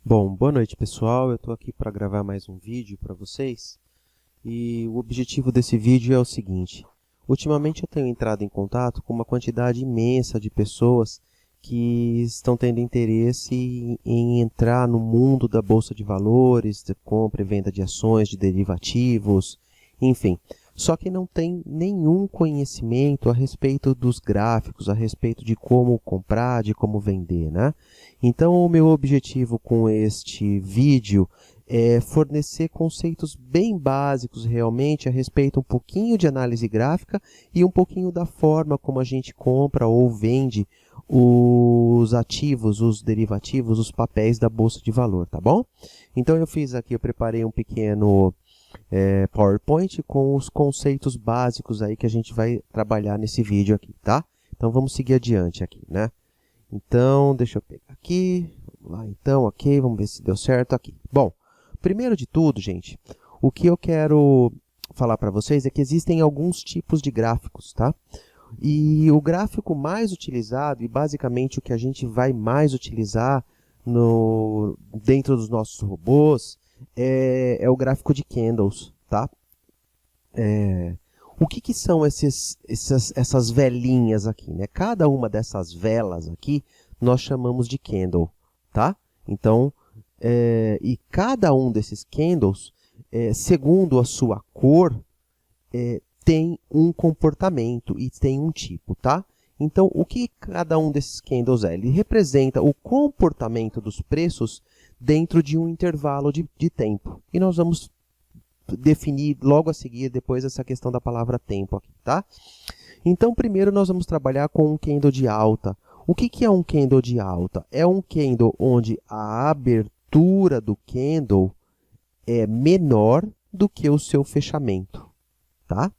Bom, boa noite pessoal, eu estou aqui para gravar mais um vídeo para vocês e o objetivo desse vídeo é o seguinte: ultimamente eu tenho entrado em contato com uma quantidade imensa de pessoas que estão tendo interesse em entrar no mundo da Bolsa de Valores, de compra e venda de ações, de derivativos, enfim. Só que não tem nenhum conhecimento a respeito dos gráficos, a respeito de como comprar, de como vender, né? Então, o meu objetivo com este vídeo é fornecer conceitos bem básicos realmente a respeito um pouquinho de análise gráfica e um pouquinho da forma como a gente compra ou vende os ativos, os derivativos, os papéis da Bolsa de Valor, tá bom? Então, eu preparei um pequeno PowerPoint com os conceitos básicos aí que a gente vai trabalhar nesse vídeo aqui, tá? Então vamos seguir adiante aqui, né? Então, deixa eu pegar aqui, vamos lá então, ok, vamos ver se deu certo aqui. Bom, primeiro de tudo, gente, o que eu quero falar para vocês é que existem alguns tipos de gráficos, tá? E o gráfico mais utilizado, e basicamente o que a gente vai mais utilizar dentro dos nossos robôs, é o gráfico de candles, tá? O que são essas velinhas aqui, né? Cada uma dessas velas aqui nós chamamos de candle, tá? Então, e cada um desses candles, segundo a sua cor, tem um comportamento e tem um tipo, tá? Então, o que cada um desses candles é? Ele representa o comportamento dos preços dentro de um intervalo de tempo. E nós vamos definir logo a seguir, depois, essa questão da palavra tempo aqui, tá? Então, primeiro nós vamos trabalhar com um candle de alta. O que é um candle de alta? É um candle onde a abertura do candle é menor do que o seu fechamento, tá?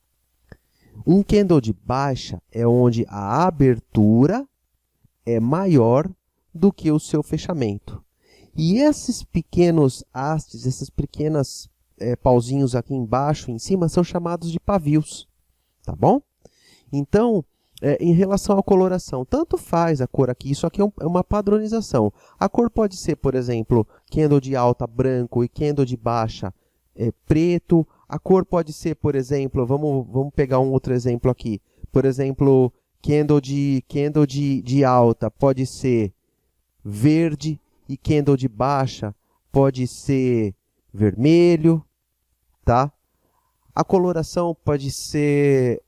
Um candle de baixa é onde a abertura é maior do que o seu fechamento. E esses pequenos hastes, essas pequenas pauzinhos aqui embaixo e em cima, são chamados de pavios, tá bom? Então, em relação à coloração, tanto faz a cor aqui, isso aqui é uma padronização. A cor pode ser, por exemplo, candle de alta branco e candle de baixa preto. A cor pode ser, por exemplo, vamos pegar um outro exemplo aqui. Por exemplo, candle de alta pode ser verde e candle de baixa pode ser vermelho, tá? A coloração pode ser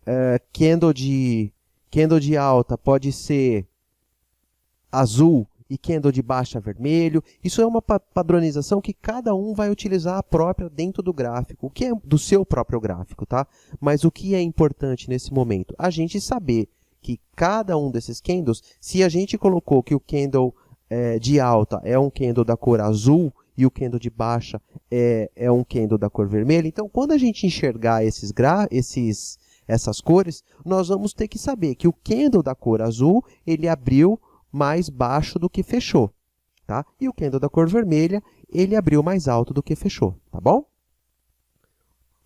candle de alta pode ser azul e candle de baixa vermelho. Isso é uma padronização que cada um vai utilizar a própria dentro do gráfico, o que é do seu próprio gráfico, tá? Mas o que é importante nesse momento? A gente saber que cada um desses candles, se a gente colocou que o candle de alta é um candle da cor azul e o candle de baixa é um candle da cor vermelha, então quando a gente enxergar essas cores, nós vamos ter que saber que o candle da cor azul, ele abriu mais baixo do que fechou, tá? E o candle da cor vermelha, ele abriu mais alto do que fechou, tá bom?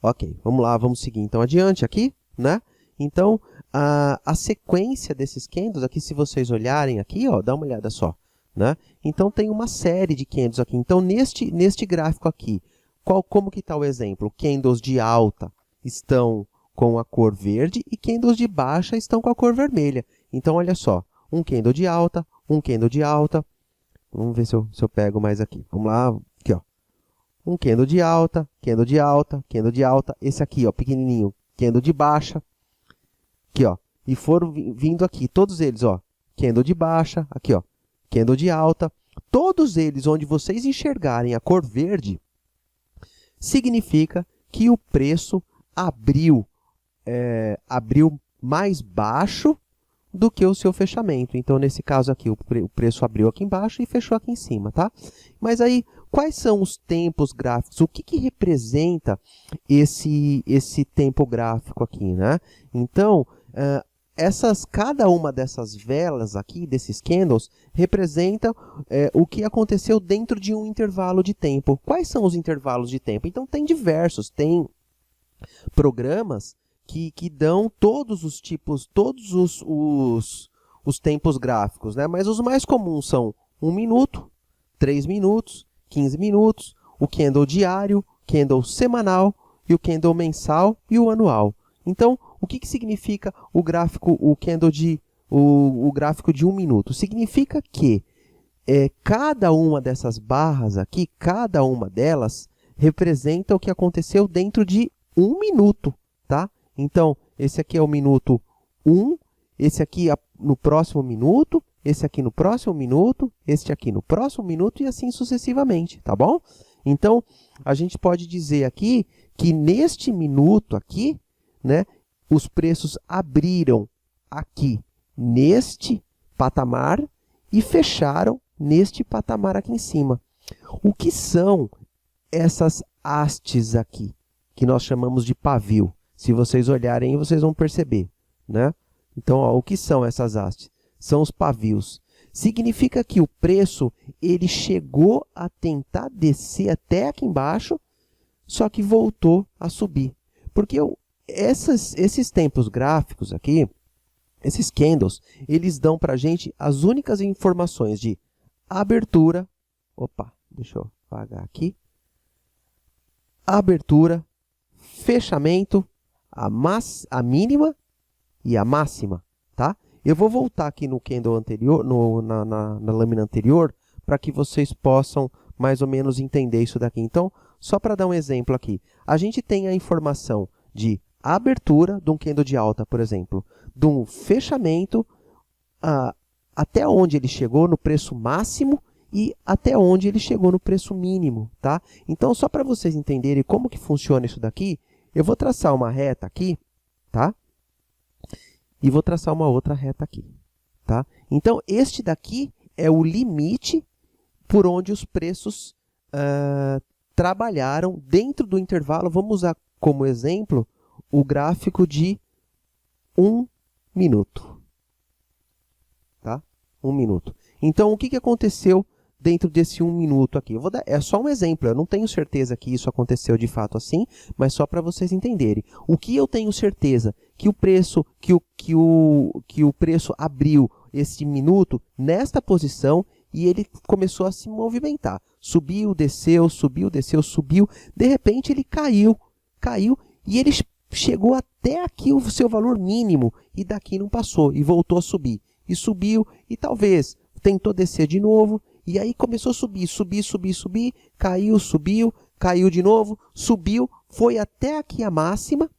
Ok, vamos lá, vamos seguir então adiante aqui, né? Então, a sequência desses candles aqui, se vocês olharem aqui, ó, dá uma olhada só, né? Então, tem uma série de candles aqui. Então, neste gráfico aqui, como que está o exemplo? Candles de alta estão com a cor verde e candles de baixa estão com a cor vermelha. Então, olha só. Um candle de alta, um candle de alta. Vamos ver se eu pego mais aqui. Vamos lá, aqui, ó. Um candle de alta, candle de alta, candle de alta. Esse aqui, ó, pequenininho, candle de baixa. Aqui, ó. E foram vindo aqui, todos eles, ó. Candle de baixa, aqui, ó. Candle de alta. Todos eles, onde vocês enxergarem a cor verde, significa que o preço abriu mais baixo do que o seu fechamento. Então, nesse caso aqui, o preço abriu aqui embaixo e fechou aqui em cima, tá? Mas aí, quais são os tempos gráficos? O que representa esse tempo gráfico aqui, né? Então, cada uma dessas velas aqui, desses candles, representa o que aconteceu dentro de um intervalo de tempo. Quais são os intervalos de tempo? Então, tem diversos, tem programas que dão todos os tipos, todos os tempos gráficos, né? Mas os mais comuns são 1 minuto, 3 minutos, 15 minutos, o candle diário, candle semanal e o candle mensal e o anual. Então, o que significa o gráfico, o gráfico de 1 minuto? Significa que cada uma dessas barras aqui, cada uma delas representa o que aconteceu dentro de 1 minuto, tá? Então, esse aqui é o minuto 1, esse aqui no próximo minuto, esse aqui no próximo minuto, este aqui no próximo minuto e assim sucessivamente, tá bom? Então, a gente pode dizer aqui que neste minuto aqui, né, os preços abriram aqui neste patamar e fecharam neste patamar aqui em cima. O que são essas hastes aqui, que nós chamamos de pavio? Se vocês olharem, vocês vão perceber, né? Então, ó, o que são essas hastes? São os pavios. Significa que o preço ele chegou a tentar descer até aqui embaixo, só que voltou a subir. Porque esses tempos gráficos aqui, esses candles, eles dão para a gente as únicas informações de abertura. Opa, deixa eu apagar aqui. Abertura, fechamento, a mínima e a máxima, tá? Eu vou voltar aqui no candle anterior, na lâmina anterior, para que vocês possam mais ou menos entender isso daqui. Então, só para dar um exemplo aqui, a gente tem a informação de abertura de um candle de alta, por exemplo, de um fechamento, até onde ele chegou no preço máximo e até onde ele chegou no preço mínimo, tá? Então, só para vocês entenderem como que funciona isso daqui, eu vou traçar uma reta aqui, tá? E vou traçar uma outra reta aqui, tá? Então, este daqui é o limite por onde os preços trabalharam dentro do intervalo. Vamos usar como exemplo o gráfico de 1 minuto, tá? 1 minuto. Então, o que aconteceu dentro desse 1 minuto aqui? É só um exemplo, eu não tenho certeza que isso aconteceu de fato assim, mas só para vocês entenderem. O que eu tenho certeza? Que o preço, que o preço abriu esse minuto nesta posição e ele começou a se movimentar. Subiu, desceu, subiu, desceu, subiu. De repente ele caiu e ele chegou até aqui o seu valor mínimo e daqui não passou e voltou a subir. E subiu e talvez tentou descer de novo e aí começou a subir, caiu, subiu, caiu de novo, subiu, foi até aqui a máxima,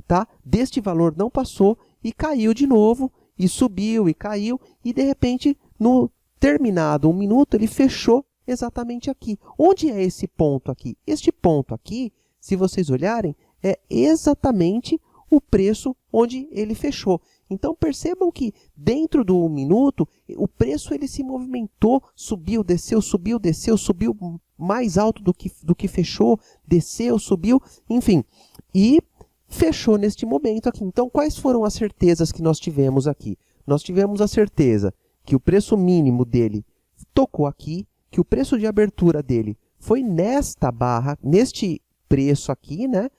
tá? Deste valor não passou e caiu de novo e subiu e caiu e de repente no terminado 1 minuto ele fechou exatamente aqui. Onde é esse ponto aqui? Este ponto aqui, se vocês olharem, é exatamente o preço onde ele fechou. Então, percebam que dentro do 1 minuto, o preço ele se movimentou, subiu, desceu, subiu mais alto do que fechou, desceu, subiu, enfim. E fechou neste momento aqui. Então, quais foram as certezas que nós tivemos aqui? Nós tivemos a certeza que o preço mínimo dele tocou aqui, que o preço de abertura dele foi nesta barra, neste preço aqui, né?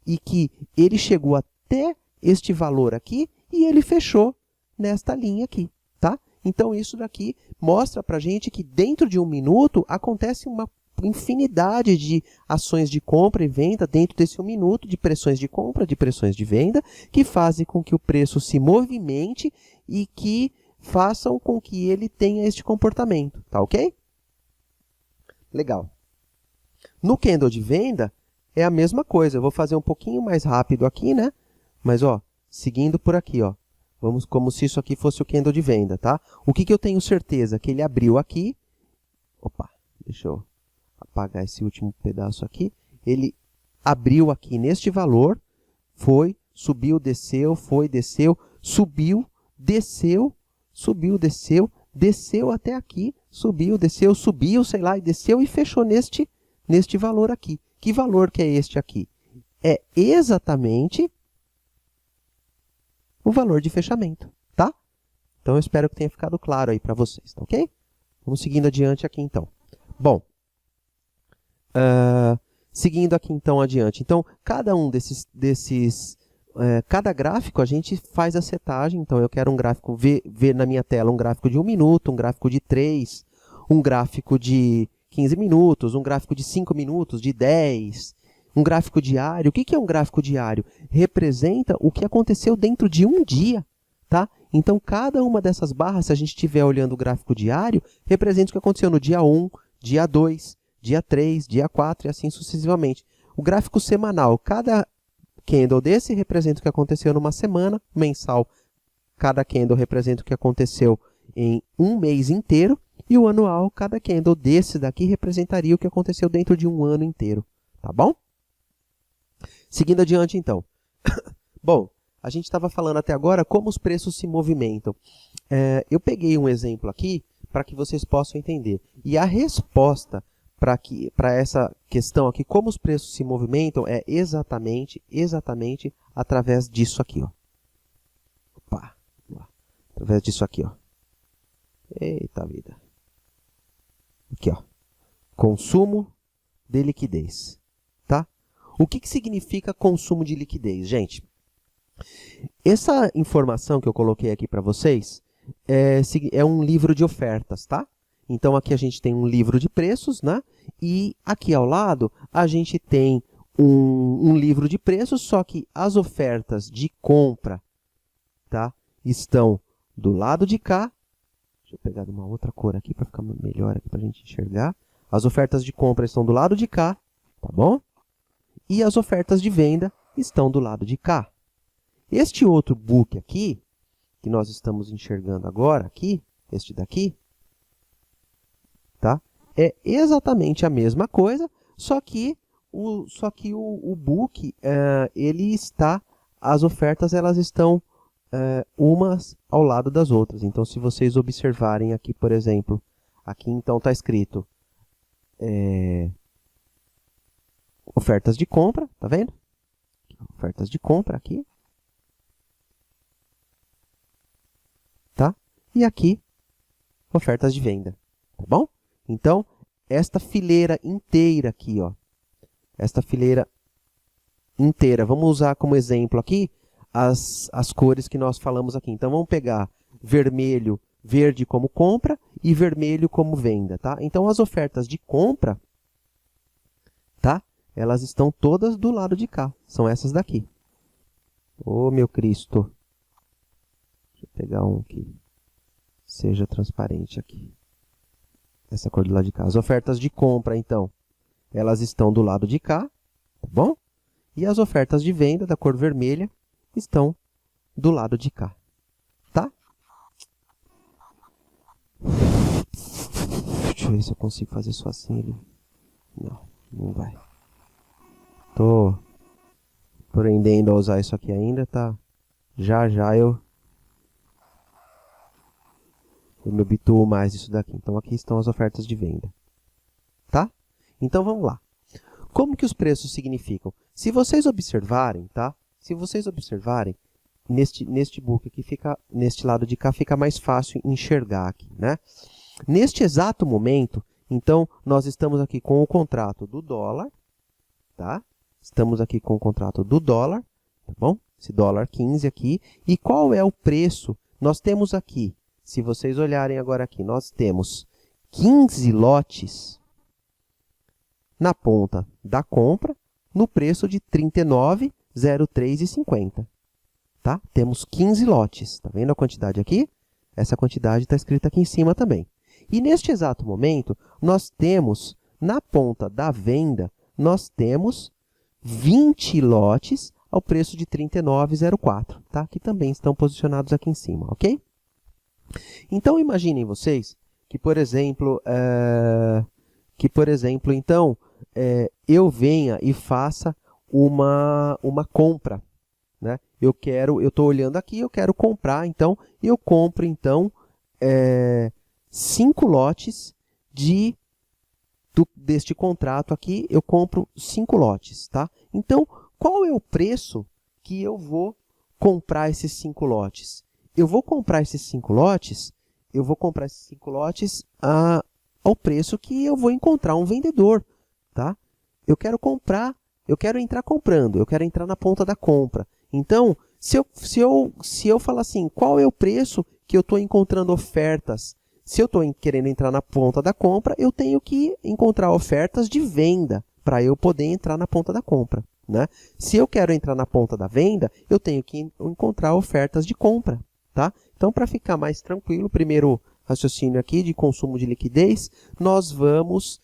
E que ele chegou até este valor aqui e ele fechou nesta linha aqui, tá? Então, isso daqui mostra pra gente que dentro de 1 minuto acontece uma infinidade de ações de compra e venda dentro desse 1 minuto, de pressões de compra, de pressões de venda, que fazem com que o preço se movimente e que façam com que ele tenha este comportamento, tá ok? Legal. No candle de venda, é a mesma coisa. Eu vou fazer um pouquinho mais rápido aqui, né? Mas, ó, seguindo por aqui, ó. Vamos como se isso aqui fosse o candle de venda, tá? O que eu tenho certeza? Que ele abriu aqui. Opa, deixa eu apagar esse último pedaço aqui. Ele abriu aqui neste valor, foi, subiu, desceu, foi, desceu, subiu, desceu, subiu, desceu, desceu até aqui, subiu, desceu, subiu, sei lá, e desceu e fechou neste valor aqui. Que valor que é este aqui? É exatamente o valor de fechamento, tá? Então, eu espero que tenha ficado claro aí para vocês, tá ok? Vamos seguindo adiante aqui, então. Bom, seguindo aqui, então, adiante. Então, cada um cada gráfico, a gente faz a setagem. Então, eu quero um gráfico, ver na minha tela um gráfico de 1 minuto, um gráfico de 3, um gráfico de 15 minutos, um gráfico de 5 minutos, de 10, um gráfico diário. O que é um gráfico diário? Representa o que aconteceu dentro de um dia, tá? Então, cada uma dessas barras, se a gente estiver olhando o gráfico diário, representa o que aconteceu no dia 1, dia 2, dia 3, dia 4 e assim sucessivamente. O gráfico semanal, cada candle desse representa o que aconteceu numa semana. Mensal, cada candle representa o que aconteceu em um mês inteiro. E o anual, cada candle desse daqui representaria o que aconteceu dentro de um ano inteiro. Tá bom? Seguindo adiante, então. Bom, a gente estava falando até agora como os preços se movimentam. Eu peguei um exemplo aqui para que vocês possam entender. E a resposta para essa questão aqui, como os preços se movimentam, é exatamente através disso aqui, ó. Opa, através disso aqui, ó. Eita vida. Aqui, ó. Consumo de liquidez, tá? O que significa consumo de liquidez, gente? Essa informação que eu coloquei aqui para vocês é um livro de ofertas, tá? Então, aqui a gente tem um livro de preços, né? E aqui ao lado a gente tem um livro de preços, só que as ofertas de compra, tá? Estão do lado de cá. Deixa eu pegar uma outra cor aqui para ficar melhor aqui para a gente enxergar. As ofertas de compra estão do lado de cá, tá bom? E as ofertas de venda estão do lado de cá. Este outro book aqui, que nós estamos enxergando agora, aqui, este daqui, tá? É exatamente a mesma coisa, só que o book, ele está, as ofertas elas estão umas ao lado das outras. Então, se vocês observarem aqui, por exemplo, aqui então está escrito ofertas de compra, tá vendo? Ofertas de compra aqui. Tá? E aqui, ofertas de venda, tá bom? Então, esta fileira inteira aqui, ó, esta fileira inteira, vamos usar como exemplo aqui as cores que nós falamos aqui. Então, vamos pegar vermelho, verde como compra e vermelho como venda, tá? Então, as ofertas de compra, tá? Elas estão todas do lado de cá, são essas daqui. Ô, meu Cristo! Deixa eu pegar um que seja transparente aqui. Essa cor do lado de cá. As ofertas de compra, então, elas estão do lado de cá, tá bom? E as ofertas de venda da cor vermelha estão do lado de cá, tá? Deixa eu ver se eu consigo fazer só assim ali. Não, não vai. Tô aprendendo a usar isso aqui ainda, tá? Já eu me habituo mais disso daqui. Então, aqui estão as ofertas de venda, tá? Então, vamos lá. Como que os preços significam? Se vocês observarem, tá? Se vocês observarem, neste book aqui, neste lado de cá, fica mais fácil enxergar aqui, né? Neste exato momento, então, nós estamos aqui com o contrato do dólar, tá? Estamos aqui com o contrato do dólar, tá bom? Esse dólar 15 aqui. E qual é o preço? Nós temos aqui, se vocês olharem agora aqui, nós temos 15 lotes na ponta da compra, no preço de R$ 39,03,50. Tá? Temos 15 lotes. Tá vendo a quantidade aqui? Essa quantidade está escrita aqui em cima também. E neste exato momento, nós temos, na ponta da venda, nós temos 20 lotes ao preço de R$ 39,04, tá? Que também estão posicionados aqui em cima, ok? Então, imaginem vocês que, por exemplo, então, eu venha e faça uma compra, né? Eu estou olhando aqui, eu quero comprar, então, eu compro, então, 5 lotes deste contrato aqui, eu compro 5 lotes, tá? Então, qual é o preço que eu vou comprar esses 5 lotes? Eu vou comprar esses 5 lotes, ao preço que eu vou encontrar um vendedor, tá? Eu quero entrar comprando, eu quero entrar na ponta da compra. Então, se eu falar assim, qual é o preço que eu estou encontrando ofertas Se eu estou querendo entrar na ponta da compra, eu tenho que encontrar ofertas de venda para eu poder entrar na ponta da compra, né? Se eu quero entrar na ponta da venda, eu tenho que encontrar ofertas de compra, tá? Então, para ficar mais tranquilo, primeiro raciocínio aqui de consumo de liquidez, nós vamos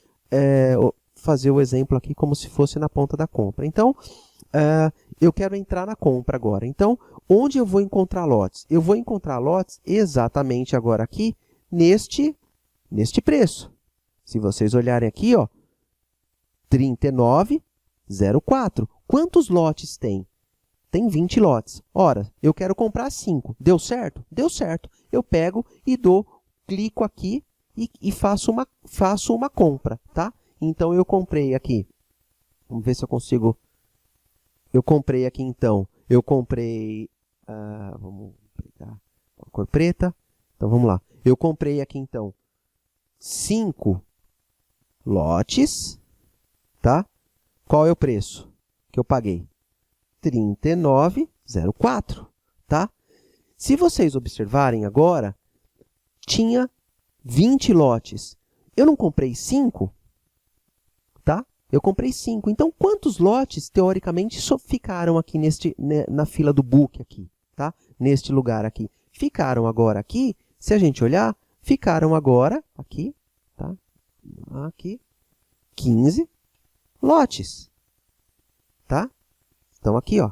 fazer o exemplo aqui como se fosse na ponta da compra. Então, eu quero entrar na compra agora. Então, onde eu vou encontrar lotes? Eu vou encontrar lotes exatamente agora aqui, neste preço. Se vocês olharem aqui, ó, 39,04. Quantos lotes tem? Tem 20 lotes. Ora, eu quero comprar 5. Deu certo? Deu certo. Eu pego e clico aqui e faço uma compra, tá? Então, eu comprei aqui. Vamos ver se eu consigo. Eu comprei aqui, então. Eu comprei. Vamos pegar a cor preta. Então, vamos lá. Eu comprei aqui, então, 5 lotes, tá? Qual é o preço que eu paguei? 39,04, tá? Se vocês observarem agora, tinha 20 lotes. Eu não comprei 5, tá? Eu comprei 5. Então, quantos lotes, teoricamente, só ficaram aqui na fila do book aqui, tá? Neste lugar aqui. Ficaram agora aqui, se a gente olhar, ficaram agora aqui, tá? Aqui, 15 lotes, tá? Então, aqui, ó,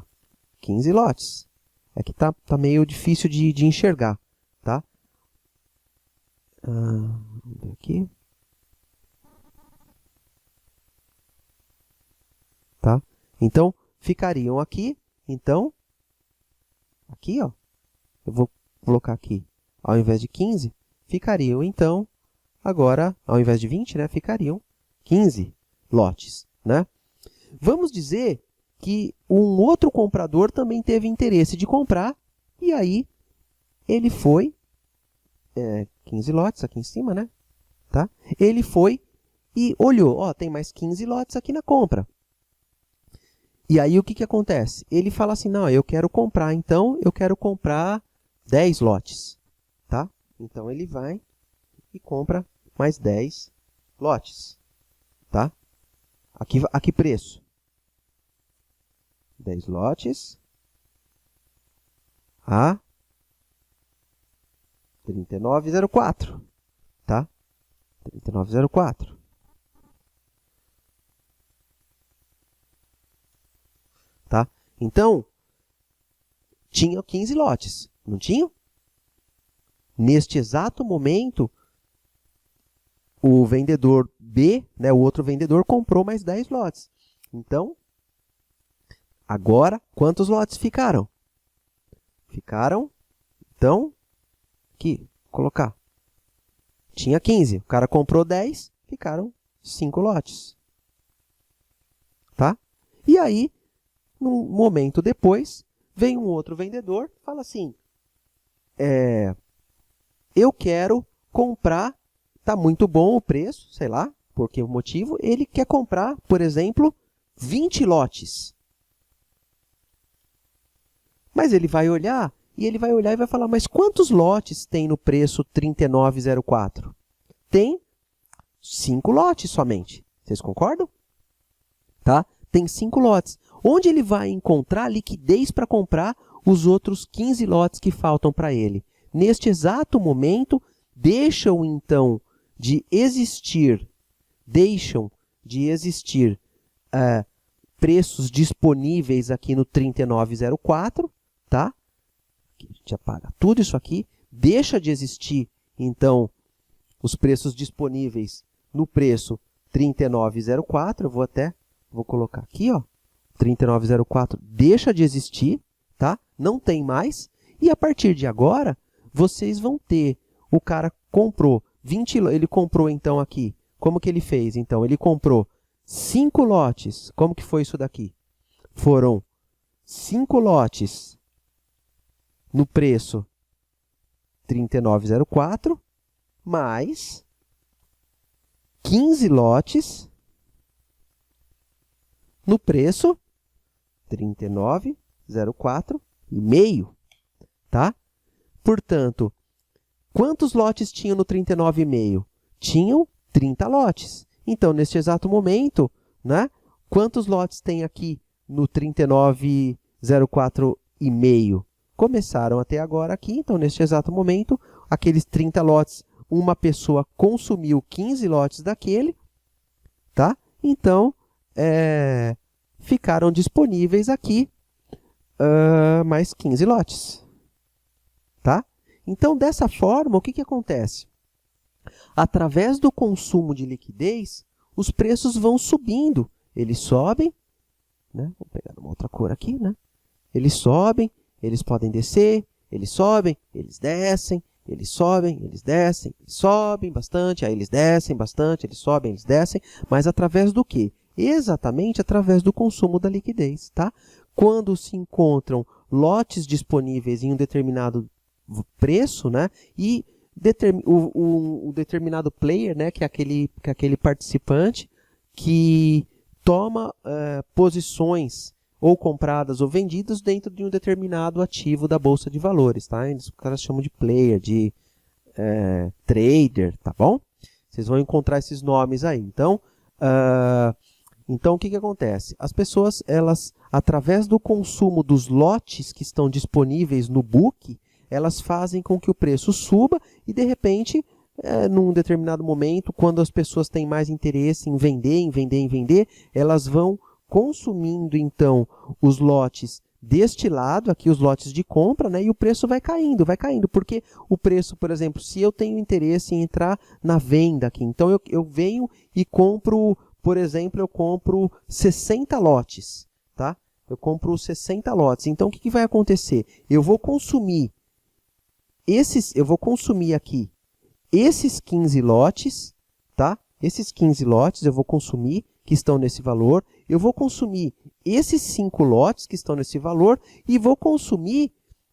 15 lotes. Aqui tá meio difícil de enxergar, tá? Vamos ver aqui. Tá? Então, ficariam aqui, então, aqui, ó, eu vou colocar aqui, ao invés de 15, ficariam, então, agora, ao invés de 20, né, ficariam 15 lotes, né? Vamos dizer que um outro comprador também teve interesse de comprar, e aí ele foi, 15 lotes aqui em cima, né? Tá? Ele foi e olhou, ó, tem mais 15 lotes aqui na compra. E aí o que acontece? Ele fala assim, não, eu quero comprar, então eu quero comprar 10 lotes, tá? Então ele vai e compra mais 10 lotes, tá? Aqui preço. 10 lotes a 39,04, tá? 39,04. Tá? Então, tinha 15 lotes, não tinha? Neste exato momento, o vendedor B, né, o outro vendedor, comprou mais 10 lotes. Então, agora, quantos lotes ficaram? Ficaram, então, aqui, colocar. Tinha 15, o cara comprou 10, ficaram 5 lotes. Tá? E aí, num momento depois, vem um outro vendedor e fala assim, eu quero comprar, está muito bom o preço, sei lá, por que motivo, ele quer comprar, por exemplo, 20 lotes. Mas ele vai olhar e vai falar, mas quantos lotes tem no preço 39,04? Tem 5 lotes somente. Vocês concordam? Tá? Tem 5 lotes. Onde ele vai encontrar liquidez para comprar os outros 15 lotes que faltam para ele? Neste exato momento, deixam então de existir preços disponíveis aqui no 39,04, tá? Aqui a gente apaga tudo isso aqui, deixa de existir então os preços disponíveis no preço 39,04, vou colocar aqui, ó, 39,04 deixa de existir, tá? Não tem mais, e a partir de agora, vocês vão ter, o cara comprou 20, ele comprou então aqui, como que ele fez? Então, ele comprou 5 lotes, como que foi isso daqui? Foram 5 lotes no preço 39,04, mais 15 lotes no preço 39,04 e meio, tá? Portanto, Quantos lotes tinham no 39,5? Tinham 30 lotes. Então, neste exato momento, né, quantos lotes tem aqui no 39,04,5? Começaram até agora aqui, então, neste exato momento, aqueles 30 lotes, uma pessoa consumiu 15 lotes daquele, tá? Então, ficaram disponíveis aqui mais 15 lotes, tá? Então, dessa forma, o que acontece? Através do consumo de liquidez, os preços vão subindo. Eles sobem, né? Vou pegar uma outra cor aqui, né? Eles sobem, eles podem descer, eles sobem, eles descem, eles sobem, eles descem, eles sobem bastante, aí eles descem bastante, eles sobem, eles descem, mas através do quê? Exatamente através do consumo da liquidez, tá? Quando se encontram lotes disponíveis em um determinado preço, né? E o determinado player, né? Que é aquele participante que toma posições ou compradas ou vendidas dentro de um determinado ativo da Bolsa de Valores, tá? Os caras chamam de player, de trader, tá bom? Vocês vão encontrar esses nomes aí. Então, o que acontece? As pessoas, elas, através do consumo dos lotes que estão disponíveis no book, elas fazem com que o preço suba e, de repente, num determinado momento, quando as pessoas têm mais interesse em vender, elas vão consumindo, então, os lotes deste lado, aqui os lotes de compra, né, e o preço vai caindo, porque o preço, por exemplo, se eu tenho interesse em entrar na venda aqui, então eu venho e compro, por exemplo, eu compro 60 lotes, tá? Eu compro 60 lotes. Então, o que vai acontecer? Eu vou consumir aqui esses 15 lotes, tá? Esses 15 lotes eu vou consumir, que estão nesse valor. Eu vou consumir esses 5 lotes que estão nesse valor e vou consumir...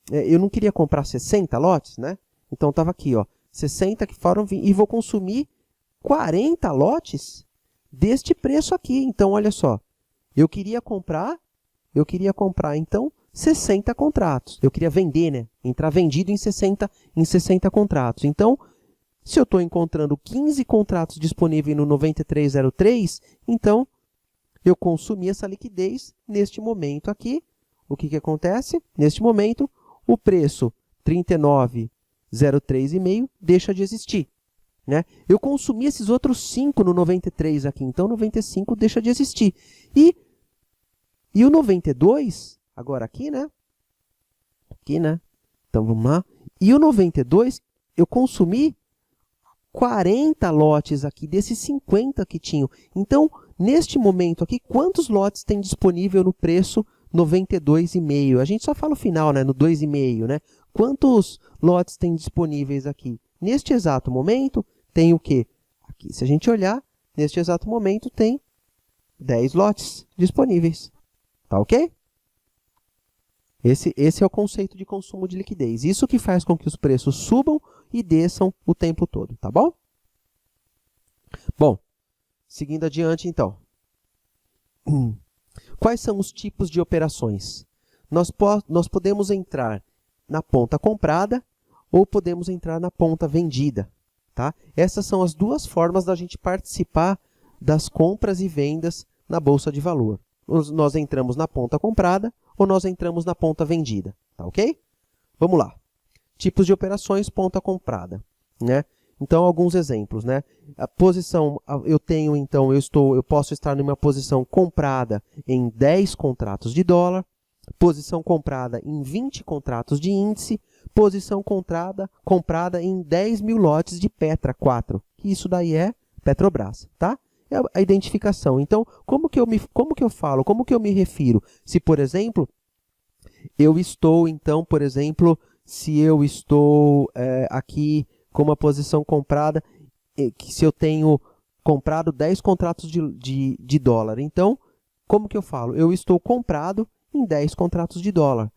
eu não queria comprar 60 lotes, né? Então, estava aqui, ó, 60 que foram... E vou consumir 40 lotes deste preço aqui. Então, olha só. Eu queria comprar, então, 60 contratos. Eu queria vender, né? Entrar vendido em 60 contratos. Então, se eu estou encontrando 15 contratos disponíveis no 9303, então eu consumi essa liquidez neste momento aqui. O que acontece? Neste momento, o preço 39,03,5 deixa de existir, né? Eu consumi esses outros 5 no 93 aqui, então 95 deixa de existir. E o 92, agora aqui, né? Aqui, né? Então, vamos lá. E o 92, eu consumi 40 lotes aqui, desses 50 que tinham. Então, neste momento aqui, quantos lotes tem disponível no preço 92,5? A gente só fala o final, né? No 2,5, né? Quantos lotes tem disponíveis aqui? Neste exato momento, tem o quê? Aqui, se a gente olhar, neste exato momento tem 10 lotes disponíveis. Tá ok? Esse é o conceito de consumo de liquidez. Isso que faz com que os preços subam e desçam o tempo todo, tá bom? Bom, seguindo adiante, então. Quais são os tipos de operações? Nós podemos entrar na ponta comprada ou podemos entrar na ponta vendida, tá? Essas são as duas formas da gente participar das compras e vendas na Bolsa de Valor. Nós entramos na ponta comprada ou nós entramos na ponta vendida, tá ok? Vamos lá. Tipos de operações, ponta comprada, né? Então, alguns exemplos, né? A posição, eu posso estar numa posição comprada em 10 contratos de dólar, posição comprada em 20 contratos de índice, posição comprada em 10 mil lotes de Petra 4, que isso daí é Petrobras, tá? É a identificação. Então, como que eu me refiro? Se, por exemplo, eu estou, se eu estou aqui com uma posição comprada, se eu tenho comprado 10 contratos de dólar, então, como que eu falo? Eu estou comprado em 10 contratos de dólar.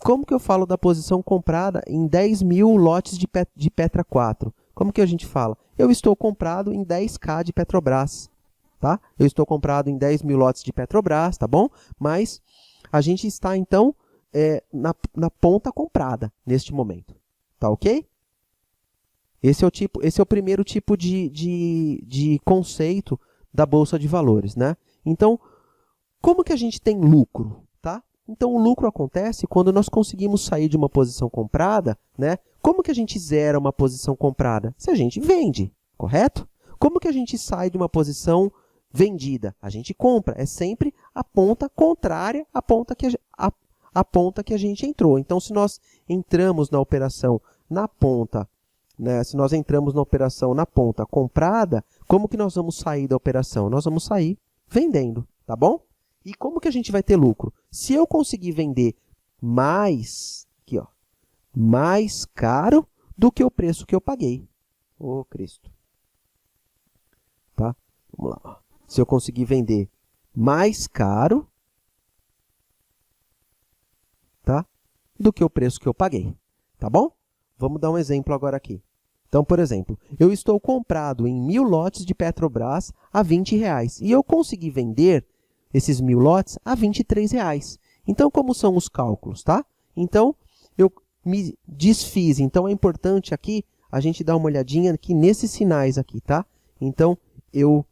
Como que eu falo da posição comprada em 10 mil lotes de Petra 4? Como que a gente fala? Eu estou comprado em 10K de Petrobras. Tá? Eu estou comprado em 10 mil lotes de Petrobras, tá bom? Mas a gente está, então, na ponta comprada neste momento. Tá ok? Esse é o primeiro tipo de conceito da Bolsa de Valores, né? Então, como que a gente tem lucro, tá? Então, o lucro acontece quando nós conseguimos sair de uma posição comprada, né? Como que a gente zera uma posição comprada? Se a gente vende, correto? Como que a gente sai de uma posição vendida? A gente compra. É sempre a ponta contrária à ponta que a gente entrou. Então, se nós entramos na operação na ponta, né? Se nós entramos na operação na ponta comprada, como que nós vamos sair da operação? Nós vamos sair vendendo, tá bom? E como que a gente vai ter lucro? Se eu conseguir vender mais, aqui, ó, mais caro do que o preço que eu paguei. Ô, Cristo. Tá? Vamos lá. Se eu conseguir vender mais caro, tá? Do que o preço que eu paguei. Tá bom? Vamos dar um exemplo agora aqui. Então, por exemplo, eu estou comprado em 1.000 lotes de Petrobras a R$20 e eu consegui vender esses 1.000 lotes a R$23. Então, como são os cálculos, tá? Então, eu me desfiz. Então, é importante aqui a gente dar uma olhadinha aqui nesses sinais aqui, tá? Então, eu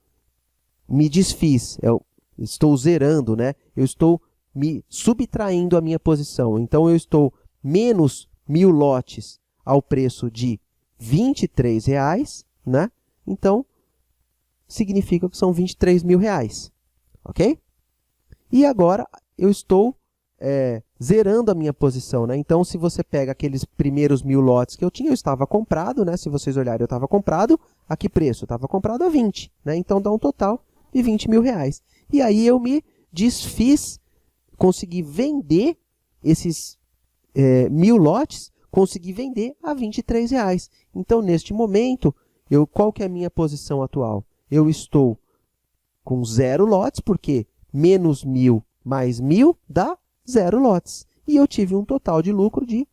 me desfiz. Eu estou zerando, né? Eu estou me subtraindo a minha posição. Então, eu estou menos 1.000 lotes ao preço de R$23, né? Então, significa que são R$23.000, ok? E agora eu estou zerando a minha posição, né? Então, se você pega aqueles primeiros 1.000 lotes que eu tinha, eu estava comprado, né? Se vocês olharem, eu estava comprado, a que preço? Eu estava comprado a 20, né? Então, dá um total de R$20.000. E aí eu me desfiz, consegui vender esses 1.000 lotes, consegui vender a R$23. Então, neste momento, qual que é a minha posição atual? Eu estou com 0 lotes, porque menos 1.000 mais 1.000 dá 0 lotes. E eu tive um total de lucro de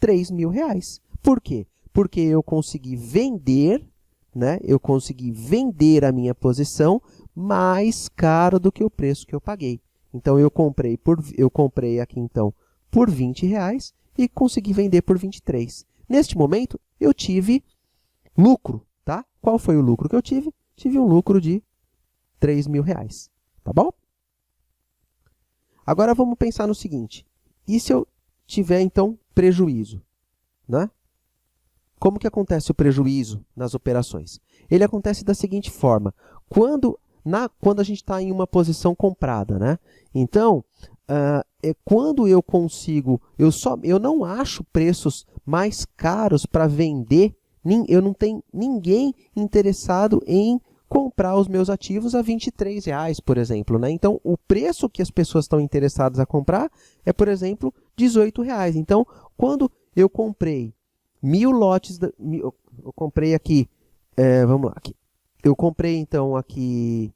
R$3.000. Por quê? Porque eu consegui vender, né? Eu consegui vender a minha posição mais caro do que o preço que eu paguei. Então, eu comprei aqui, então, por R$20 e consegui vender por 23. Neste momento, eu tive lucro, tá? Qual foi o lucro que eu tive? Tive um lucro de R$3.000, tá bom? Agora, vamos pensar no seguinte. E se eu tiver, então, prejuízo, né? Como que acontece o prejuízo nas operações? Ele acontece da seguinte forma. Quando a gente está em uma posição comprada, né? Então, quando eu consigo, eu não acho preços mais caros para vender, eu não tenho ninguém interessado em comprar os meus ativos a R$23, por exemplo, né? Então, o preço que as pessoas estão interessadas a comprar é, por exemplo, R$18. Então, quando eu comprei 1.000 lotes, eu comprei aqui, vamos lá, aqui. Eu comprei, então, aqui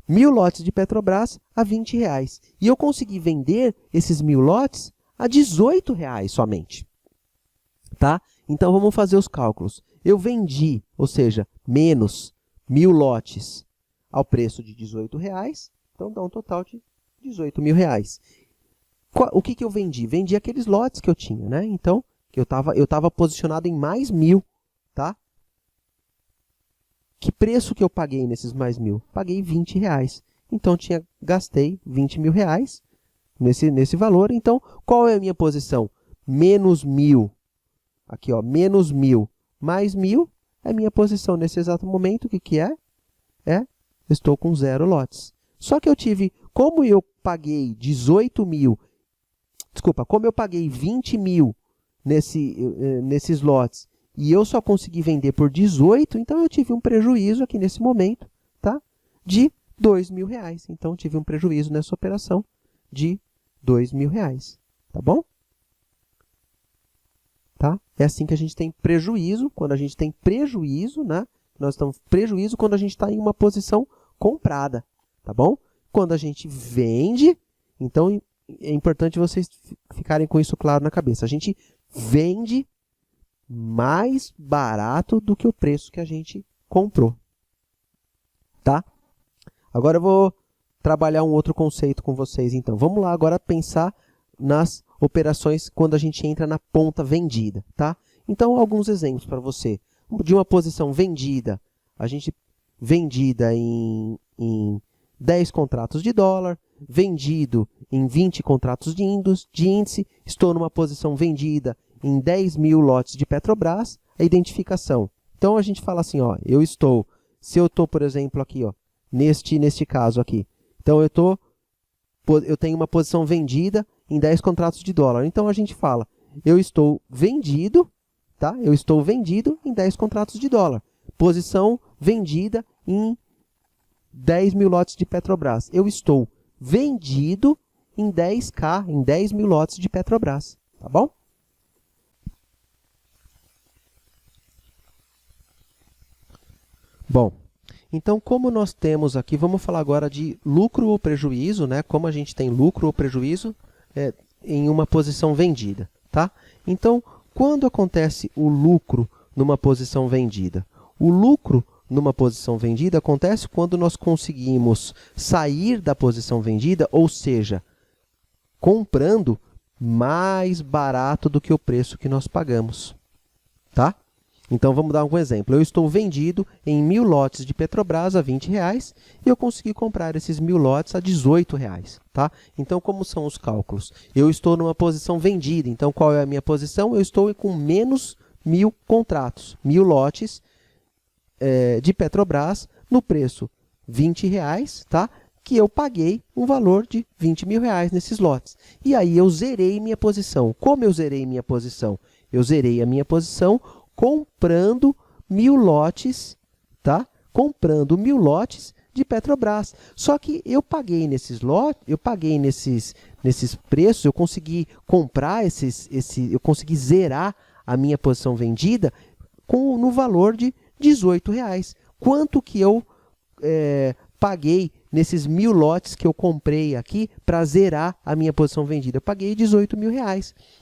1.000 lotes de Petrobras a R$20. E eu consegui vender esses 1.000 lotes a R$18 somente. Tá? Então, vamos fazer os cálculos. Eu vendi, ou seja, menos 1.000 lotes ao preço de R$18. Então, dá um total de R$18.000. O que eu vendi? Vendi aqueles lotes que eu tinha, né? Então, eu estava posicionado em mais 1.000, tá? Que preço que eu paguei nesses mais 1.000? Paguei R$20. Então, gastei R$20.000 nesse valor. Então, qual é a minha posição? Menos 1.000. Aqui, ó, menos 1.000 mais 1.000 é a minha posição nesse exato momento. O que é? Estou com 0 lotes. Só que como eu paguei 18.000, desculpa, como eu paguei 20.000 nesses lotes, e eu só consegui vender por 18, então eu tive um prejuízo aqui nesse momento, tá? De R$2.000. Então, tive um prejuízo nessa operação de R$2.000, tá bom? Tá? É assim que a gente tem prejuízo. Quando a gente tem prejuízo, né? Nós estamos prejuízo quando a gente está em uma posição comprada, tá bom? Quando a gente vende, então é importante vocês ficarem com isso claro na cabeça. A gente vende mais barato do que o preço que a gente comprou, tá? Agora eu vou trabalhar um outro conceito com vocês, então. Vamos lá agora pensar nas operações quando a gente entra na ponta vendida, tá? Então, alguns exemplos para você. De uma posição vendida, a gente vendida em 10 contratos de dólar, vendido em 20 contratos de índice, estou numa posição vendida em 10 mil lotes de Petrobras, a identificação. Então, a gente fala assim, ó, se eu estou, por exemplo, aqui, ó, neste caso aqui, então eu tenho uma posição vendida em 10 contratos de dólar. Então, a gente fala, eu estou vendido, tá? Eu estou vendido em 10 contratos de dólar. Posição vendida em 10 mil lotes de Petrobras. Eu estou vendido em 10K, em 10 mil lotes de Petrobras. Tá bom? Bom, então como nós temos aqui, vamos falar agora de lucro ou prejuízo, né? Como a gente tem lucro ou prejuízo em uma posição vendida, tá? Então, quando acontece o lucro numa posição vendida? O lucro numa posição vendida acontece quando nós conseguimos sair da posição vendida, ou seja, comprando mais barato do que o preço que nós pagamos, tá? Então, vamos dar um exemplo. Eu estou vendido em 1000 lotes de Petrobras a R$20 e eu consegui comprar esses 1000 lotes a R$18, tá? Então, como são os cálculos? Eu estou numa posição vendida, então qual é a minha posição? Eu estou com menos 1000 contratos, 1000 lotes de Petrobras no preço R$20, tá? Que eu paguei um valor de R$20 mil nesses lotes. E aí eu zerei minha posição. Como eu zerei minha posição? Eu zerei a minha posição comprando 1000 lotes, tá? Comprando 1000 lotes de Petrobras. Só que eu paguei nesses lotes, eu paguei nesses preços, eu consegui comprar eu consegui zerar a minha posição vendida no valor de R$18. Quanto que eu paguei nesses 1000 lotes que eu comprei aqui para zerar a minha posição vendida? Eu paguei R$18 mil.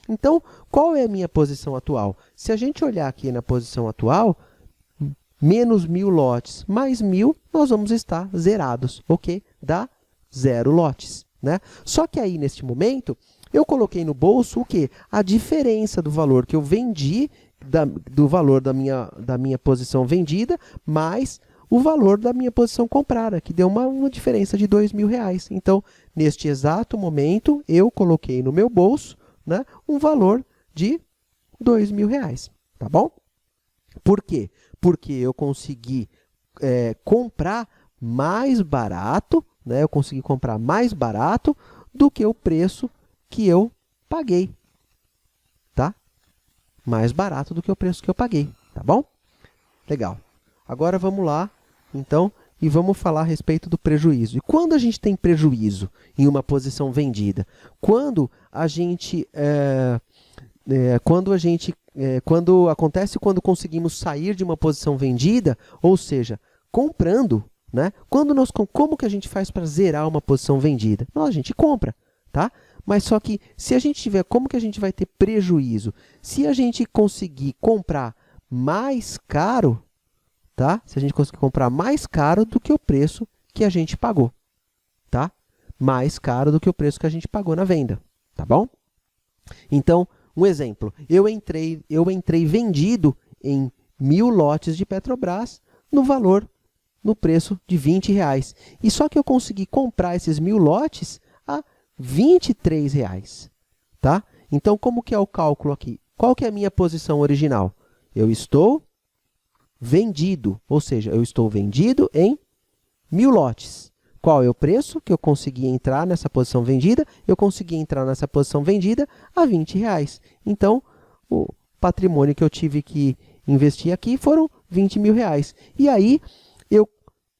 Então, qual é a minha posição atual? Se a gente olhar aqui na posição atual, menos 1000 lotes mais 1000, nós vamos estar zerados, ok? Dá 0 lotes, né? Só que aí, neste momento, eu coloquei no bolso o quê? A diferença do valor que eu vendi, do valor da minha posição vendida, mais o valor da minha posição comprada, que deu uma diferença de R$2 mil. Então, neste exato momento, eu coloquei no meu bolso, né, um valor de R$2 mil, tá bom? Por quê? Porque eu consegui comprar mais barato, né, eu consegui comprar mais barato do que o preço que eu paguei, tá? Mais barato do que o preço que eu paguei, tá bom? Legal. Agora vamos lá, então, e vamos falar a respeito do prejuízo. E quando a gente tem prejuízo em uma posição vendida? Quando quando conseguimos sair de uma posição vendida, ou seja, comprando, né? Como que a gente faz para zerar uma posição vendida? Não, a gente compra, tá? Mas só que se a gente tiver, como que a gente vai ter prejuízo? Se a gente conseguir comprar mais caro, tá? Se a gente conseguir comprar mais caro do que o preço que a gente pagou, tá? Mais caro do que o preço que a gente pagou na venda, tá bom? Então, um exemplo, eu entrei vendido em 1000 lotes de Petrobras no preço de R$20. E só que eu consegui comprar esses 1000 lotes a R$23, tá? Então, como que é o cálculo aqui? Qual que é a minha posição original? Eu estou vendido, ou seja, eu estou vendido em 1000 lotes. Qual é o preço que eu consegui entrar nessa posição vendida? Eu consegui entrar nessa posição vendida a R$20. Então, o patrimônio que eu tive que investir aqui foram R$20 mil. E aí, eu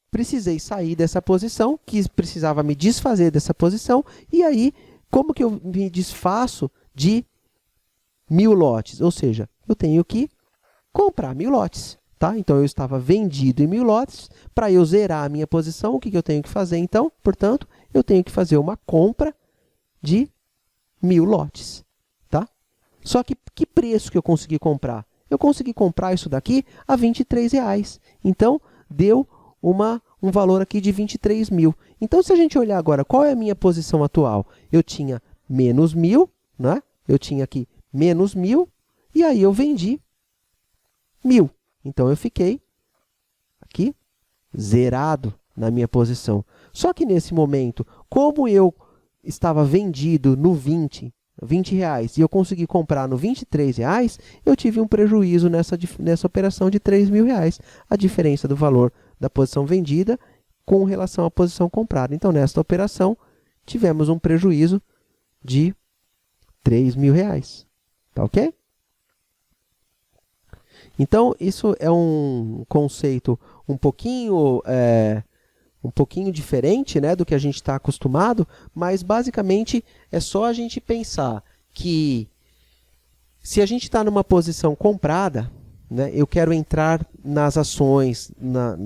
precisei sair dessa posição, que precisava me desfazer dessa posição, e aí, como que eu me desfaço de 1000 lotes? Ou seja, eu tenho que comprar 1000 lotes. Tá? Então, eu estava vendido em 1000 lotes. Para eu zerar a minha posição, o que eu tenho que fazer? Então, portanto, eu tenho que fazer uma compra de 1000 lotes. Tá? Só que preço que eu consegui comprar? Eu consegui comprar isso daqui a R$23. Então, deu um valor aqui de 23 mil. Então, se a gente olhar agora, qual é a minha posição atual? Eu tinha menos 1000, né? Eu tinha aqui menos 1000, e aí eu vendi 1.000. Então, eu fiquei aqui zerado na minha posição. Só que nesse momento, como eu estava vendido no 20 reais, e eu consegui comprar no 23 reais, eu tive um prejuízo nessa operação de 3.000 reais. A diferença do valor da posição vendida com relação à posição comprada. Então, nesta operação, tivemos um prejuízo de 3.000 reais. Tá ok? Então, isso é um conceito um pouquinho diferente, né, do que a gente está acostumado, mas basicamente é só a gente pensar que se a gente está numa posição comprada, né, eu quero entrar nas ações,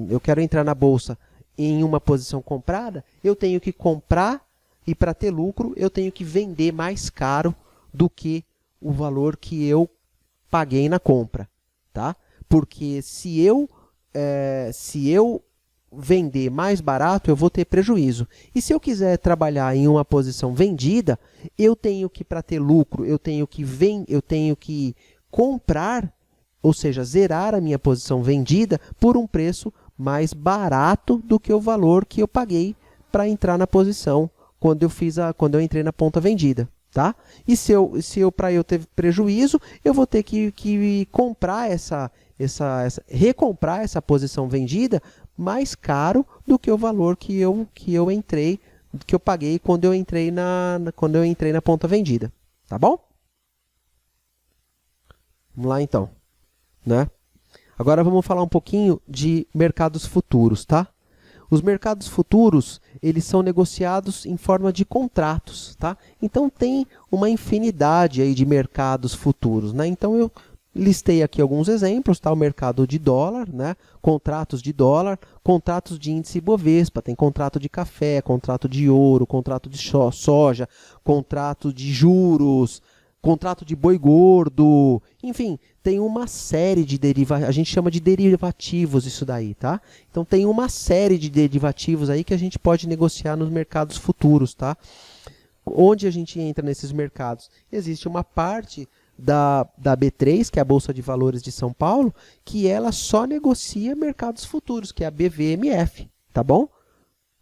eu quero entrar na bolsa em uma posição comprada, eu tenho que comprar e para ter lucro eu tenho que vender mais caro do que o valor que eu paguei na compra, tá? Porque se eu vender mais barato, eu vou ter prejuízo. E se eu quiser trabalhar em uma posição vendida, eu tenho que, para ter lucro, eu tenho que comprar, ou seja, zerar a minha posição vendida por um preço mais barato do que o valor que eu paguei para entrar na posição quando eu entrei na ponta vendida, tá? E para eu ter prejuízo, eu vou ter que comprar recomprar essa posição vendida mais caro do que o valor que eu paguei quando eu entrei na ponta vendida, tá bom? Vamos lá então, né? Agora vamos falar um pouquinho de mercados futuros, tá? Os mercados futuros, eles são negociados em forma de contratos, tá? Então tem uma infinidade aí de mercados futuros, né? Então eu listei aqui alguns exemplos, tá? O mercado de dólar, né? Contratos de dólar, contratos de índice Bovespa, tem contrato de café, contrato de ouro, contrato de soja, contrato de juros, contrato de boi gordo, enfim, tem uma série de derivativos, a gente chama de derivativos isso daí, tá? Então tem uma série de derivativos aí que a gente pode negociar nos mercados futuros, tá? Onde a gente entra nesses mercados? Existe uma parte da B3, que é a Bolsa de Valores de São Paulo, que ela só negocia mercados futuros, que é a BVMF, tá bom?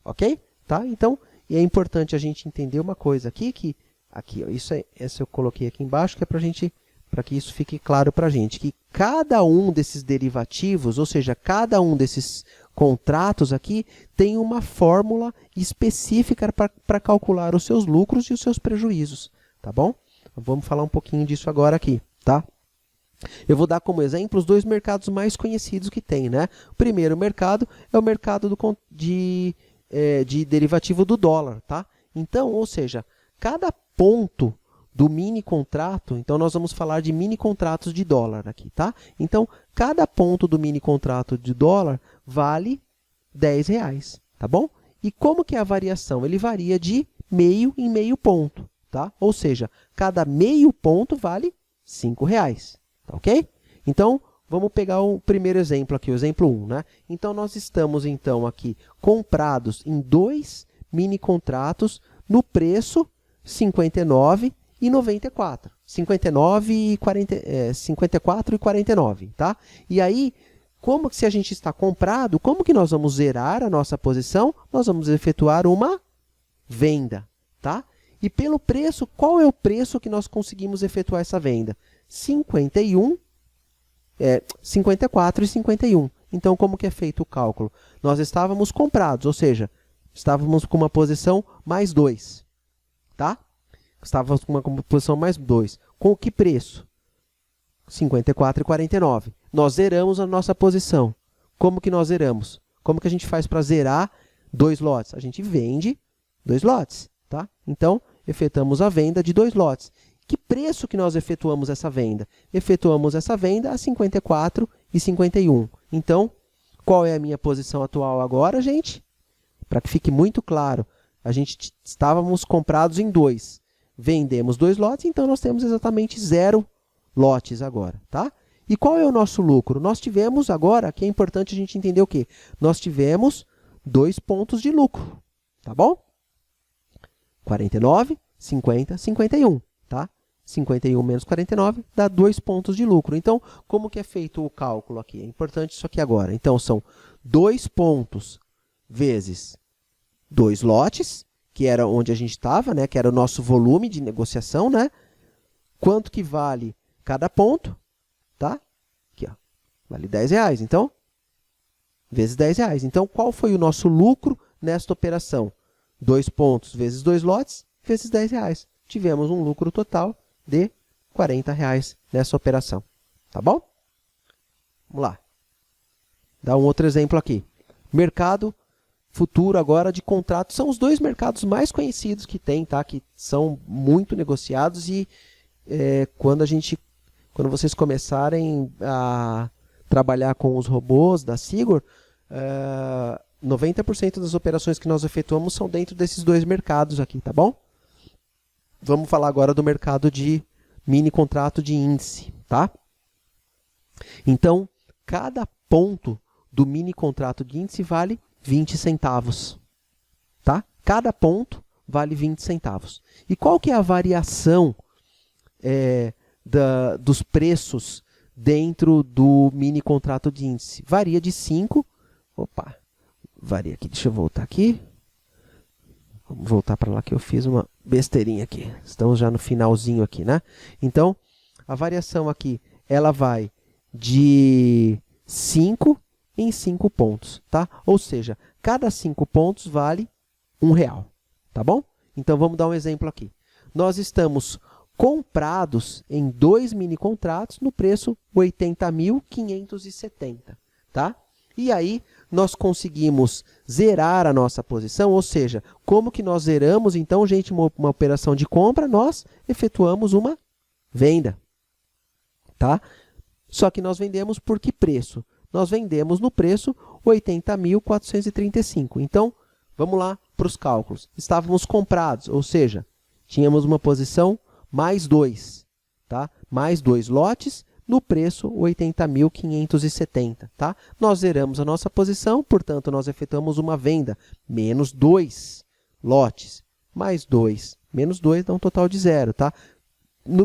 Ok? Tá? Então, e é importante a gente entender uma coisa aqui, que aqui, ó, essa eu coloquei aqui embaixo, que é para que isso fique claro para a gente, que cada um desses derivativos, ou seja, cada um desses contratos aqui, tem uma fórmula específica para calcular os seus lucros e os seus prejuízos, tá bom? Vamos falar um pouquinho disso agora aqui, tá? Eu vou dar como exemplo os dois mercados mais conhecidos que tem, né? O primeiro mercado é o mercado de derivativo do dólar, tá? Então, ou seja, cada ponto do mini contrato, então nós vamos falar de mini contratos de dólar aqui, tá? Então, cada ponto do mini contrato de dólar vale R$10, tá bom? E como que é a variação? Ele varia de meio em meio ponto, tá? Ou seja, cada meio ponto vale R$5, tá ok? Então, vamos pegar o primeiro exemplo aqui, o exemplo 1, né? Então, nós estamos, então, aqui comprados em dois mini contratos no preço 59,94. 54,49, tá? E aí, como que se a gente está comprado, como que nós vamos zerar a nossa posição? Nós vamos efetuar uma venda, tá? E pelo preço, qual é o preço que nós conseguimos efetuar essa venda? 54,51. Então, como que é feito o cálculo? Nós estávamos comprados, ou seja, estávamos com uma posição mais 2, tá? Estávamos com uma posição mais 2. Com que preço? 54,49. Nós zeramos a nossa posição. Como que nós zeramos? Como que a gente faz para zerar 2 lotes? A gente vende 2 lotes, tá? Então, efetuamos a venda de 2 lotes. Que preço que nós efetuamos essa venda? Efetuamos essa venda a 54,51. Então, qual é a minha posição atual agora, gente? Para que fique muito claro, estávamos comprados em 2. Vendemos 2 lotes, então nós temos exatamente 0 lotes agora, tá? E qual é o nosso lucro? Nós tivemos agora, que é importante a gente entender o quê? Nós tivemos 2 pontos de lucro, tá bom? 49, 50, 51, tá? 51 menos 49 dá 2 pontos de lucro. Então, como que é feito o cálculo aqui? É importante isso aqui agora. Então, são 2 pontos vezes 2 lotes, que era onde a gente estava, né? Que era o nosso volume de negociação, né? Quanto que vale cada ponto, tá? Aqui, ó, vale R$10. Então, vezes R$10. Então, qual foi o nosso lucro nesta operação? 2 pontos vezes 2 lotes, vezes R$10. Tivemos um lucro total de R$40 nessa operação. Tá bom? Vamos lá. Dá um outro exemplo aqui. Mercado futuro agora de contratos. São os dois mercados mais conhecidos que tem, tá? Que são muito negociados e quando vocês começarem a trabalhar com os robôs da Sigor, 90% das operações que nós efetuamos são dentro desses dois mercados aqui, tá bom? Vamos falar agora do mercado de mini contrato de índice, tá? Então, cada ponto do mini contrato de índice vale 20 centavos, tá? Cada ponto vale 20 centavos. E qual que é a variação dos preços dentro do mini contrato de índice? Varia de 5... Opa, varia aqui. Deixa eu voltar aqui. Vamos voltar para lá que eu fiz uma besteirinha aqui. Estamos já no finalzinho aqui, né? Então, a variação aqui, ela vai de 5 em 5 pontos, tá? Ou seja, cada 5 pontos vale R$1, tá bom? Então, vamos dar um exemplo aqui. Nós estamos comprados em 2 mini contratos no preço 80.570, tá? E aí, nós conseguimos zerar a nossa posição, ou seja, como que nós zeramos, então, gente, uma operação de compra, nós efetuamos uma venda, tá? Só que nós vendemos por que preço? Nós vendemos no preço 80.435. Então, vamos lá para os cálculos. Estávamos comprados, ou seja, tínhamos uma posição mais 2, tá? Mais 2 lotes no preço 80.570, tá? Nós zeramos a nossa posição, portanto, nós efetuamos uma venda, menos 2 lotes, mais 2, menos 2 dá um total de 0, tá?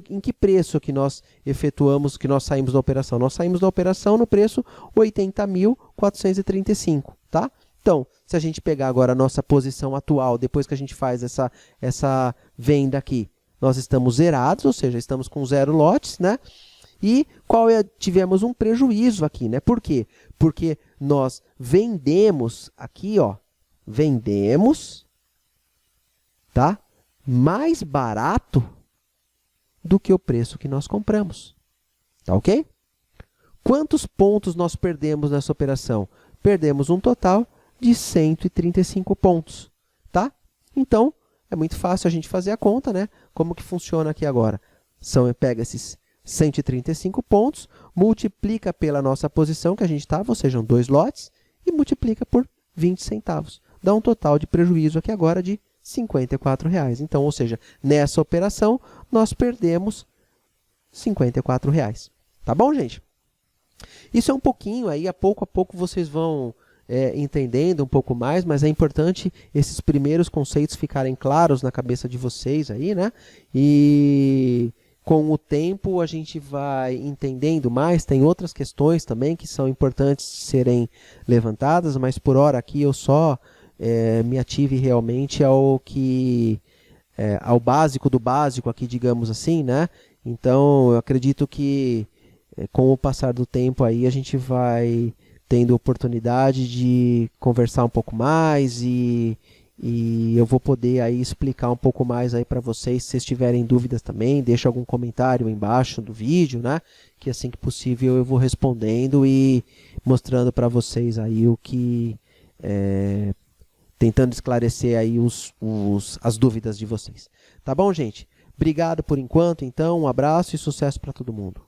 Em que preço que nós efetuamos, que nós saímos da operação? Nós saímos da operação no preço 80.435, tá? Então, se a gente pegar agora a nossa posição atual, depois que a gente faz essa venda aqui, nós estamos zerados, ou seja, estamos com 0 lotes, né? E tivemos um prejuízo aqui, né? Por quê? Porque nós vendemos aqui, ó, vendemos, tá? Mais barato do que o preço que nós compramos, tá ok? Quantos pontos nós perdemos nessa operação? Perdemos um total de 135 pontos, tá? Então, é muito fácil a gente fazer a conta, né? Como que funciona aqui agora? Pega esses 135 pontos, multiplica pela nossa posição que a gente estava, ou seja, 2 lotes, e multiplica por 20 centavos. Dá um total de prejuízo aqui agora de R$54. Então, ou seja, nessa operação, nós perdemos R$54. Tá bom, gente? Isso é um pouquinho, aí a pouco vocês vão entendendo um pouco mais, mas é importante esses primeiros conceitos ficarem claros na cabeça de vocês aí, né? E com o tempo a gente vai entendendo mais, tem outras questões também que são importantes serem levantadas, mas por hora aqui eu só me ative realmente ao básico do básico aqui, digamos assim, né? Então, eu acredito que com o passar do tempo aí a gente vai tendo oportunidade de conversar um pouco mais e eu vou poder aí explicar um pouco mais aí para vocês. Se vocês tiverem dúvidas também, deixa algum comentário embaixo do vídeo, né? Que assim que possível eu vou respondendo e mostrando para vocês aí o que tentando esclarecer aí as dúvidas de vocês. Tá bom, gente? Obrigado por enquanto, então, um abraço e sucesso para todo mundo.